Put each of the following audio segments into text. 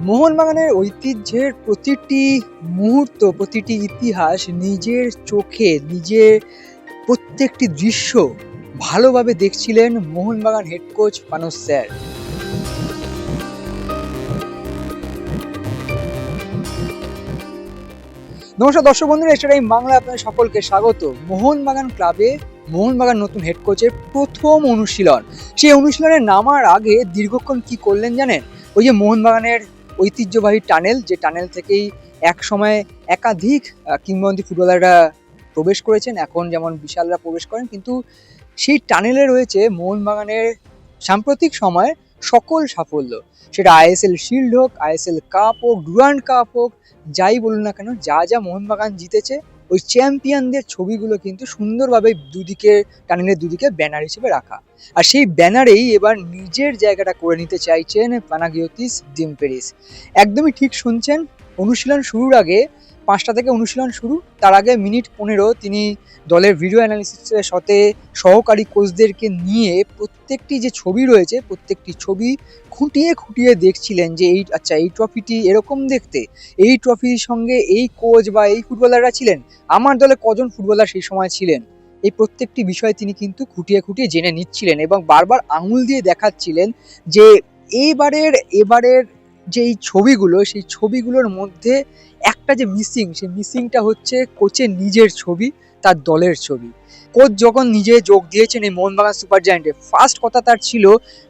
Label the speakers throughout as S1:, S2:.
S1: মোহনবাগানের ঐতিহ্যের প্রতিটি মুহূর্ত, প্রতিটি ইতিহাস নিজের চোখে, নিজের প্রত্যেকটি দৃশ্য ভালোভাবে দেখছিলেন মোহনবাগান হেড কোচ মানস স্যার। নমস্কার দর্শক বন্ধুরা, এক্সট্রা টাইম বাংলা আপনাদের সকলকে স্বাগত। মোহনবাগান ক্লাবে মোহনবাগান নতুন হেড কোচের প্রথম অনুশীলন। সেই অনুশীলনে নামার আগে দীর্ঘক্ষণ কি করলেন জানেন? ওই যে মোহনবাগানের ঐতিহ্যবাহী টানেল, যে টানেল থেকেই এক সময় একাধিক কিংবদন্তি ফুটবলাররা প্রবেশ করেছেন, এখন যেমন বিশালরা প্রবেশ করেন, কিন্তু সেই টানেলে রয়েছে মোহনবাগানের সাম্প্রতিক সময়ে সকল সাফল্য। সেটা আইএসএল শিল্ড হোক, আইএসএল কাপ হোক, ডুরান্ড কাপ হোক, যাই বলুন না কেন, যা যা মোহনবাগান জিতেছে ওই চ্যাম্পিয়নদের ছবিগুলো কিন্তু সুন্দরভাবে দুদিকে, টানেলের দুদিকে ব্যানার হিসেবে রাখা। আর সেই ব্যানারেই এবার নিজের জায়গাটা করে নিতে চাইছেন পানাগিওতিস ডিমপেরিস। একদমই ঠিক শুনছেন, অনুশীলন শুরুর আগে 5টা থেকে অনুশীলন শুরু, তার আগে মিনিট 15 তিনি দলের ভিডিও অ্যানালিসিসের সাথে সহকারী কোচদেরকে নিয়ে প্রত্যেকটি যে ছবি রয়েছে, প্রত্যেকটি ছবি খুঁটিয়ে খুঁটিয়ে দেখছিলেন যে এই ট্রফিটি এরকম দেখতে, এই ট্রফির সঙ্গে এই কোচ বা এই ফুটবলাররা ছিলেন, আমার দলে কজন ফুটবলার সেই সময় ছিলেন, এই প্রত্যেকটি বিষয় তিনি কিন্তু খুঁটিয়ে খুঁটিয়ে জেনে নিচ্ছিলেন এবং বারবার আঙুল দিয়ে দেখাচ্ছিলেন যে এবারের যে এই ছবিগুলো, সেই ছবিগুলোর মধ্যে একটা যে সেই মিসিংটা হচ্ছে কোচের নিজের ছবি, তার দলের ছবি। কোচ যখন নিজে যোগ দিয়েছেন এই মোহনবাগান সুপার জায়ান্টে, ফার্স্ট কথা তার ছিল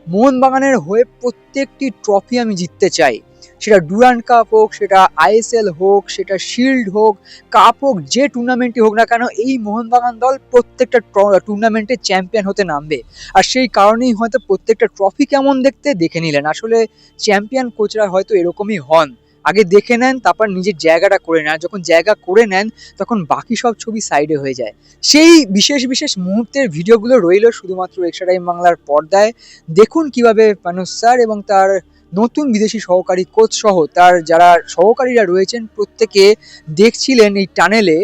S1: মোহনবাগানের হয়ে প্রত্যেকটি ট্রফি আমি জিততে চাই। সেটা ডুরান্ড কাপ হোক, সেটা আইএসএল হোক, সেটা শিল্ড হোক, কাপ হোক, যে টুর্নামেন্টই হোক না কেন, এই মোহনবাগান দল প্রত্যেকটা টুর্নামেন্টে চ্যাম্পিয়ন হতে নামবে। আর সেই কারণেই হয়তো প্রত্যেকটা ট্রফি কেমন দেখতে দেখে নিলেন। আসলে চ্যাম্পিয়ন কোচরা হয়তো এরকমই হন, আগে দেখে নেন, তারপর নিজের জায়গাটা করে নেন। আর যখন জায়গা করে নেন তখন বাকি সব ছবি সাইডে হয়ে যায়। সেই বিশেষ বিশেষ মুহূর্তের ভিডিওগুলো রইল শুধুমাত্র এক্সট্রা টাইম বাংলার পর্দায়। দেখুন কিভাবে মানস স্যার এবং তার নতুন বিদেশি সহকারী কোচ সহ তার যারা সহকারীরা রয়েছেন প্রত্যেকে দেখছিলেন এই টানেলে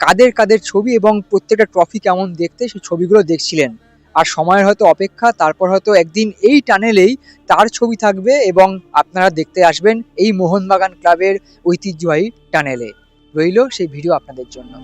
S1: কাদের কাদের ছবি এবং প্রত্যেকটা ট্রফি কেমন দেখতে, সেই ছবিগুলো দেখছিলেন। আর সময়ের হয়তো অপেক্ষা, তারপর হয়তো একদিন এই টানেলেই তার ছবি থাকবে এবং আপনারা দেখতে আসবেন এই মোহনবাগান ক্লাবের ঐতিহ্যবাহী টানেলে। রইল সেই ভিডিও আপনাদের জন্য।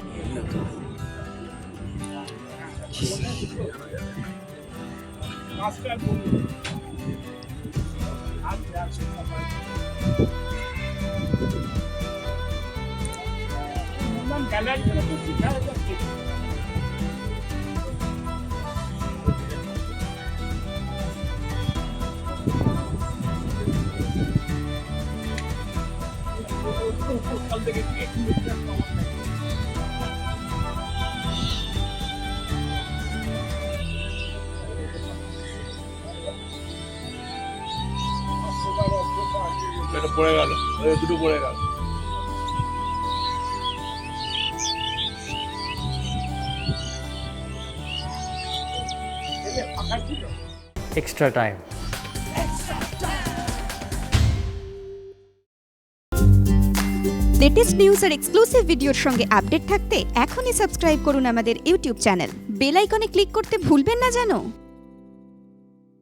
S2: পড়ে গেল, দুটো পড়ে গেল।
S3: Extra time.
S4: লেটেস্ট নিউজ আর এক্সক্লুসিভ ভিডিওর সঙ্গে আপডেট থাকতে এখনই সাবস্ক্রাইব করুন আমাদের ইউটিউব চ্যানেল। বেল আইকনে ক্লিক করতে ভুলবেন না যেন।